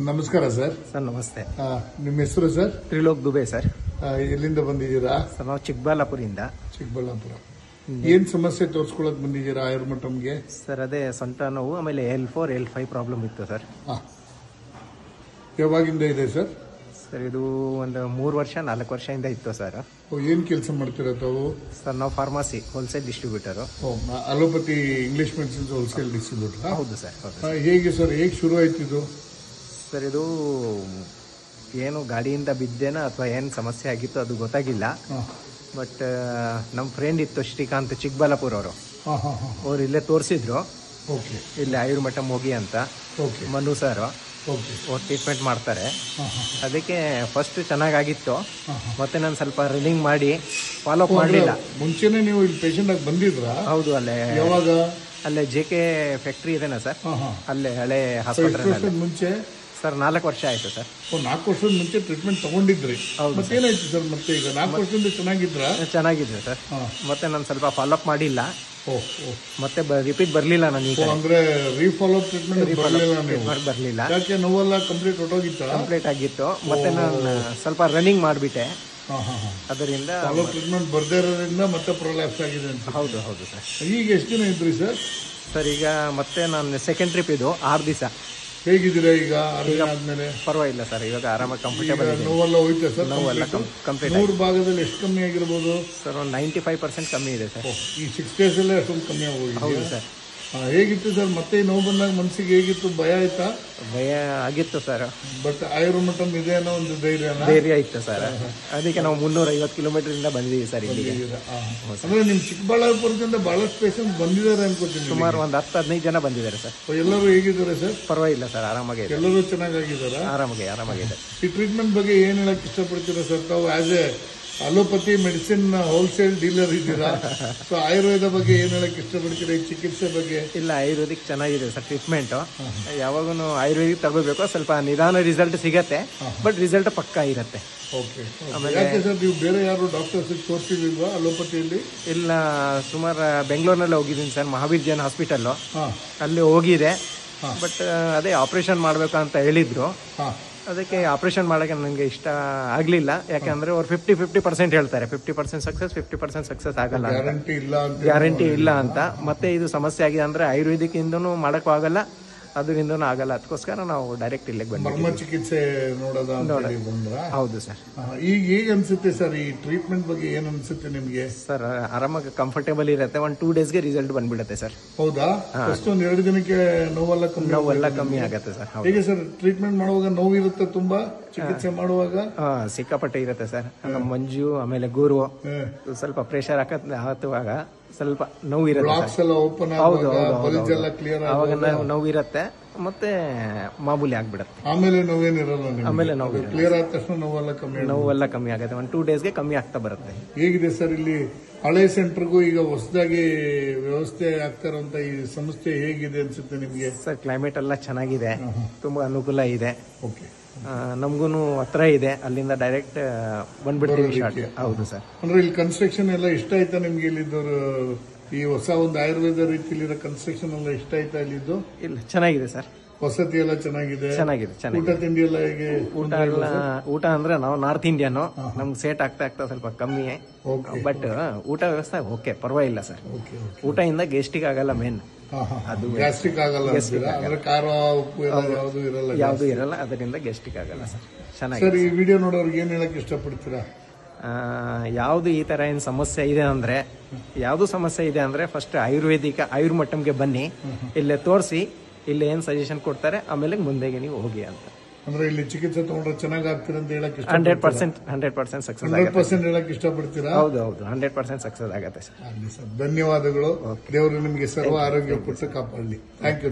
ನಮಸ್ಕಾರ sir. Sir ನಮಸ್ತೆ. ನಿಮ್ಮ ಹೆಸರು ಸರ್? ತ್ರಿಲೋಕ್ ದುಬೆ ಸರ್. ಎಲ್ಲಿಂದ ಬಂದಿದ್ದೀರಾ? ಸರ್ ನಾವು ಚಿಕ್ಕಬಳ್ಳಾಪುರದಿಂದ. ಚಿಕ್ಕಬಳ್ಳಾಪುರ. ಏನ್ ಸಮಸ್ಯೆ ತೋರಿಸ್ಕೊಳಕ್ ಬಂದಿದ್ದೀರಾ ಆಯುರ್ಮಠಂಗೆ? ಸರ್ ಅದೇ ಸೊಂಟ ನೋವು, ಆಮೇಲೆ L4 L5 ಪ್ರಾಬ್ಲಮ್ ಇತ್ತು ಸರ್. ಯಾವಾಗಿಂದ ಇದೆ ಸರ್? ಸರ್ ಇದು ಒಂದು 3 ವರ್ಷ 4 ವರ್ಷದಿಂದ ಇತ್ತು ಸರ್. ಏನ್ ಕೆಲಸ ಮಾಡ್ತೀರಾ ತಾವು? ಸರ್ ನಾವು pharmacy wholesale distributor. Allopathy English medicines wholesale distributor? ಹೌದು ಸರ್. ಹೇಗೆ ಸರ್, ಹೇಗೆ ಶುರು ಆಯ್ತಿದ್ದು? ಸರ್ ಇದು ಏನು ಗಾಡಿಯಿಂದ ಬಿದ್ದೇನ ಅಥವಾ ಏನು ಸಮಸ್ಯೆ ಆಗಿತ್ತು ಅದು ಗೊತ್ತಾಗಿಲ್ಲ. ಬಟ್ ನಮ್ಮ ಫ್ರೆಂಡ್ ಇತ್ತು ಶ್ರೀಕಾಂತ್, ಚಿಕ್ಕಬಳ್ಳಾಪುರ ಅವರು. ಅವ್ರು ಇಲ್ಲೇ ತೋರಿಸಿದ್ರು, ಇಲ್ಲಿ ಆಯುರ್ಮಠಂ ಹೋಗಿ ಅಂತ. ಮನು ಸರ್ ಅವ್ರು ಟ್ರೀಟ್ಮೆಂಟ್ ಮಾಡ್ತಾರೆ. ಅದಕ್ಕೆ ಫಸ್ಟ್ ಚೆನ್ನಾಗಿತ್ತು. ಮತ್ತೆ ನಾನು ಸ್ವಲ್ಪ ರನ್ನಿಂಗ್ ಮಾಡಿ ಫಾಲೋ ಅಪ್ ಮಾಡಲಿಲ್ಲ. ಮುಂಚೆನೆ ನೀವು ಇಲ್ಲಿ ಪೇಷಂಟ್ ಆಗಿ ಬಂದಿದ್ರಾ? ಹೌದು. ಅಲ್ಲೇ JK ಫ್ಯಾಕ್ಟ್ರಿ ಇದೆನಾ ಸರ್, ಅಲ್ಲೇ ಹಳೆ ಹಾಸ್ಪಿಟಲ್. ಮುಂಚೆ ಸರ್ 4 ವರ್ಷ ಆಯ್ತು ಸರ್. 4 ವರ್ಷದ ಮುಂಚೆ ಟ್ರೀಟ್ಮೆಂಟ್ ತಗೊಂಡಿದ್ರಿ? ಮತ್ತೇನಾಯ್ತು ಸರ್? ಮತ್ತೆ ಈಗ 4 ವರ್ಷದಿಂದ ಚೆನ್ನಾಗಿದ್ರೆ ಸರ್. ಮತ್ತೆ ನಾನು ಸ್ವಲ್ಪ ಫಾಲೋ ಅಪ್ ಮಾಡಿಲ್ಲ. ಮತ್ತೆ ರಿಪೀಟ್ ಬರ್ಲಿಲ್ಲ ನನಗೆ. ಅಂದ್ರೆ ರೀಫಾಲೋ ಅಪ್ ಟ್ರೀಟ್ಮೆಂಟ್ ಬರ್ಲಿಲ್ಲ. ಯಾಕೆ? ನೋವೆಲ್ಲ ಕಂಪ್ಲೀಟ್ ಹೊರಟೋಗಿತ್ತು? ಕಂಪ್ಲೀಟ್ ಆಗಿತ್ತು. ಮತ್ತೆ ನಾನು ಸ್ವಲ್ಪ ರನ್ನಿಂಗ್ ಮಾಡಿಬಿಟ್ಟೆ. ಅದರಿಂದ ಟ್ರೀಟ್ಮೆಂಟ್ ಬರ್ದೇ ಇರೋದ್ರಿಂದ ಮತ್ತೆ ಪ್ರೊಲ್ಯಾಪ್ಸ್ ಆಗಿದೆ ಅಂತ? ಹೌದು ಸರ್. ಈಗ ಎಷ್ಟು ದಿನ ಇದ್ರಿ ಸರ್? ಸರ್ ಈಗ ಮತ್ತೆ ನಾನು ಸೆಕೆಂಡ್ ಟ್ರಿಪ್ ಇದು 6 ದಿವಸ. ಹೇಗಿದ್ದೀರಾ ಈಗ? ಆದ್ಮೇಲೆ ಪರವಾಗಿಲ್ಲ ಸರ್, ಇವಾಗ ಆರಾಮಾಗಿ ಕಂಫರ್ಟೇಬಲ್ ಇದೆ. ನೋವೆಲ್ಲ ಹೋಯ್ತಾ ಸರ್? ನೋವೆಲ್ಲ ಕಂಪ್ಲೀಟ್. 3 ಭಾಗದಲ್ಲಿ ಎಷ್ಟು ಕಮ್ಮಿ ಆಗಿರ್ಬೋದು ಸರ್? ಒಂದು 95% ಕಮ್ಮಿ ಇದೆ ಸರ್. ಈ 6 days ಅಲ್ಲೇ ಅಷ್ಟೊಂದು ಕಮ್ಮಿ ಆಗೋಗಿದೆ? ಹೌದು ಸರ್. ಹೇಗಿತ್ತು ಸರ್? ಮತ್ತೆ ನೋವು ಬಂದಾಗ ಮನಸ್ಸಿಗೆ ಹೇಗಿತ್ತು? ಭಯ ಆಯ್ತಾ? ಭಯ ಆಗಿತ್ತು ಸರ್. ಬಟ್ ಆಯುರ್ಮಠಂ ಇದೆ ಅನ್ನೋ ಒಂದು ಧೈರ್ಯ ಇತ್ತು ಸರ್. ಅದಕ್ಕೆ ನಾವು 350 ಕಿಲೋಮೀಟರ್ ಇಂದ ಬಂದಿದ್ದೀವಿ ಸರ್ ಇಲ್ಲಿಗೆ. ಅಂದ್ರೆ ನಿಮ್ ಚಿಕ್ಕಬಳ್ಳಾಪುರದಿಂದ ಬಹಳಷ್ಟು ಪೇಷಂಟ್ ಬಂದಿದ್ದಾರೆ ಅನ್ಕೋತೀನಿ. ಸುಮಾರು ಒಂದು 10-15 ಜನ ಬಂದಿದ್ದಾರೆ ಸರ್. ಎಲ್ಲರೂ ಹೇಗಿದ್ದಾರೆ ಸರ್? ಪರವಾಗಿಲ್ಲ ಸರ್, ಆರಾಮಾಗಿ. ಎಲ್ಲರೂ ಚೆನ್ನಾಗಿದ್ದಾರಾ? ಆರಾಮಾಗಿದೆ. ಈ ಟ್ರೀಟ್ಮೆಂಟ್ ಬಗ್ಗೆ ಏನ್ ಹೇಳಕ್ ಇಷ್ಟಪಡ್ತೀರಾ ಸರ್ ತಾವು? As A allopathy medicine wholesale dealer ಇದ್ದೀರಾ, ಸೊ ಆಯುರ್ವೇದ ಬಗ್ಗೆ ಏನ್ ಹೇಳಕ್ ಇಷ್ಟಪಡ್ತೀರಾ? ಈ ಚಿಕಿತ್ಸೆ ಬಗ್ಗೆ? ಇಲ್ಲ, ಆಯುರ್ವೇದಿಕ್ ಚೆನ್ನಾಗಿದೆ ಸರ್ ಟ್ರೀಟ್ಮೆಂಟ್. ಯಾವಾಗೂ ಆಯುರ್ವೇದಿಕ್ ತಗೋಬೇಕು. ಸ್ವಲ್ಪ ನಿಧಾನ ರಿಸಲ್ಟ್ ಸಿಗತ್ತೆ, ಬಟ್ ರಿಸಲ್ಟ್ ಪಕ್ಕಾ ಇರತ್ತೆ. ಯಾಕೆ ಸರ್ ನೀವು ಬೇರೆ ಯಾರು ಡಾಕ್ಟರ್ಸ್ ತೋರಿಸಿಲ್ವಾ ಅಲೋಪತಿಯಲ್ಲಿ? ಇಲ್ಲ, ಸುಮಾರು ಬೆಂಗಳೂರಿನಲ್ಲಿ ಹೋಗಿದ್ದೀನಿ ಸರ್, ಮಹಾವೀರ್ ಜೈನ್ ಹಾಸ್ಪಿಟಲ್ ಅಲ್ಲಿ ಹೋಗಿದೆ. ಬಟ್ ಅದೇ ಆಪರೇಷನ್ ಮಾಡ್ಬೇಕು ಅಂತ ಹೇಳಿದ್ರು. ಅದಕ್ಕೆ ಆಪರೇಷನ್ ಮಾಡೋಕ್ಕೆ ನನಗೆ ಇಷ್ಟ ಆಗಲಿಲ್ಲ. ಯಾಕಂದ್ರೆ ಅವ್ರು 50% ಹೇಳ್ತಾರೆ. 50% ಸಕ್ಸಸ್, 50% ಸಕ್ಸಸ್ ಆಗಲ್ಲ, ಗ್ಯಾರಂಟಿ ಇಲ್ಲ ಅಂತ. ಮತ್ತೆ ಇದು ಸಮಸ್ಯೆ ಆಗಿದೆ ಅಂದ್ರೆ ಆಯುರ್ವೇದಿಕ್ ಇಂದನೂ ಮಾಡೋಕ್ಕೂ ಆಗಲ್ಲ, ಅದರಿಂದನೂ ಆಗಲ್ಲ. ಅದಕ್ಕೋಸ್ಕರ ನಾವು ಡೈರೆಕ್ಟ್ ಇಲ್ಲಿಗೆ ಬಂದ್ವಿ. ಚಿಕಿತ್ಸೆ ಹೌದು ಸರ್. ಈಗ ಹೇಗೆ ಅನ್ಸುತ್ತೆ ಸರ್ ಈ ಟ್ರೀಟ್ಮೆಂಟ್ ಬಗ್ಗೆ? ಏನ್ ಅನ್ಸುತ್ತೆ ನಿಮ್ಗೆ? ಸರ್ ಆರಾಮಾಗಿ ಕಂಫರ್ಟೇಬಲ್ ಇರುತ್ತೆ. 1-2 ಡೇಸ್ಗೆ ರಿಸಲ್ಟ್ ಬಂದ್ಬಿಡುತ್ತೆ ಸರ್. ಹೌದಾ? ಒಂದು 2 ದಿನಕ್ಕೆ ನೋವೆಲ್ಲ ಕಮ್ಮಿ ಆಗುತ್ತೆ ಸರ್. ಹೇಗೆ ಸರ್ ಟ್ರೀಟ್ಮೆಂಟ್ ಮಾಡುವಾಗ ನೋವು ಇರುತ್ತೆ ತುಂಬಾ? ಚಿಕಿತ್ಸೆ ಮಾಡುವಾಗ ಸಿಕ್ಕಾಪಟ್ಟೆ ಇರುತ್ತೆ ಸರ್. ಮಂಜು ಆಮೇಲೆ ಗುರು ಸ್ವಲ್ಪ ಪ್ರೆಷರ್ ಹಾಕುವಾಗ ಸ್ವಲ್ಪ ನೋವು ಇರುತ್ತೆ. ಅವಾಗ ನೋವು ಇರುತ್ತೆ, ಮತ್ತೆ ಮಾಮೂಲಿ ಆಗ್ಬಿಡುತ್ತೆ. ಆಮೇಲೆ ನೋವೇನಿರಲ್ಲ. ಆಮೇಲೆ ನೋವು ಕ್ಲಿಯರ್ ಆದ ತಕ್ಷಣ ನೋವೆಲ್ಲ ಕಮ್ಮಿ ಆಗುತ್ತೆ. 1-2 ಡೇಸ್ಗೆ ಕಮ್ಮಿ ಆಗ್ತಾ ಬರುತ್ತೆ. ಹೇಗಿದೆ ಸರ್ ಇಲ್ಲಿ ಹಳೆ ಸೆಂಟರ್ಗೂ ಈಗ ಹೊಸದಾಗಿ ವ್ಯವಸ್ಥೆ ಆಗ್ತಾ ಇರುವಂತ ಈ ಸಂಸ್ಥೆ ಹೇಗಿದೆ ಅನ್ಸುತ್ತೆ ನಿಮ್ಗೆ? ಸರ್ ಕ್ಲೈಮೇಟ್ ಎಲ್ಲ ಚೆನ್ನಾಗಿದೆ, ತುಂಬಾ ಅನುಕೂಲ ಇದೆ. ನಮ್ಗೂ ಹತ್ರ ಇದೆ, ಅಲ್ಲಿಂದ ಡೈರೆಕ್ಟ್ ಬಂದ್ಬಿಡ್ತೀವಿ. ಹೌದು ಸರ್. ಅಂದ್ರೆ ಇಲ್ಲಿ ಕನ್ಸ್ಟ್ರಕ್ಷನ್ ಎಲ್ಲ ಇಷ್ಟ ಆಯ್ತಾ ನಿಮ್ಗೆ? ಇಲ್ಲಿದ್ದವರು ಈ ಹೊಸ ಒಂದು ಆಯುರ್ವೇದ ರೀತಿಯಲ್ಲಿರೋ ಕನ್ಸ್ಟ್ರಕ್ಷನ್ ಎಲ್ಲ ಇಷ್ಟ ಆಯ್ತಾ ಇಲ್ಲಿದ್ದು? ಇಲ್ಲ, ಚೆನ್ನಾಗಿದೆ ಸರ್. ವಸತಿ ಎಲ್ಲ ಚೆನ್ನಾಗಿದೆ. ಊಟ ತಿಂಡಿ ಎಲ್ಲ ಹೇಗೆ? ಊಟ ಅಂದ್ರೆ ನಾವು ನಾರ್ತ್ ಇಂಡಿಯನ್, ನಮ್ಗೆ ಸೇಟ್ ಆಗ್ತಾ ಸ್ವಲ್ಪ ಕಮ್ಮಿ. ಬಟ್ ಊಟ ವ್ಯವಸ್ಥೆ ಓಕೆ, ಪರವಾಗಿಲ್ಲ ಸರ್. ಊಟದಿಂದ ಗೆಸ್ಟಿಗೆ ಆಗಲ್ಲ. ಮೇನ್ ಅದು ಗ್ಯಾಸ್ಟ್ರಿಕ್ ಆಗಲ್ಲ. ಖಾರ ಉಪ್ಪು ಯಾವ್ದು ಇರಲ್ಲ, ಅದರಿಂದ ಗ್ಯಾಸ್ಟ್ರಿಕ್ ಆಗಲ್ಲ ಸರ್. ಚೆನ್ನಾಗಿ. ಸರ್ ಈ ವಿಡಿಯೋ ನೋಡೋರ್ಗೆ ಏನ್ ಹೇಳಕ್ ಇಷ್ಟಪಡ್ತೀರಾ? ಯಾವ್ದು ಈ ತರ ಏನ್ ಸಮಸ್ಯೆ ಇದೆ ಅಂದ್ರೆ ಫಸ್ಟ್ ಆಯುರ್ಮಠಂಗೆ ಬನ್ನಿ, ಇಲ್ಲೇ ತೋರಿಸಿ, ಇಲ್ಲಿ ಏನ್ ಸಜೆಷನ್ ಕೊಡ್ತಾರೆ, ಆಮೇಲೆ ಮುಂದೆಗೆ ನೀವು ಹೋಗಿ ಅಂತ. ಅಂದ್ರೆ ಇಲ್ಲಿ ಚಿಕಿತ್ಸೆ ತಗೊಂಡ್ರೆ ಚೆನ್ನಾಗಿ ಆಗ್ತೀರಾ ಅಂತ ಹೇಳಕ್ 100% ಸಕ್ಸಸ್. 100% ಹೇಳಕ್ ಇಷ್ಟಪಡ್ತೀರಾ? ಹೌದು 100% ಸಕ್ಸಸ್ ಆಗುತ್ತೆ ಸರ್. ಧನ್ಯವಾದಗಳು. ದೇವರು ನಿಮಗೆ ಸರ್ವ ಆರೋಗ್ಯ ಕೊಟ್ಟು ಕಾಪಾಡಲಿ. Thank you.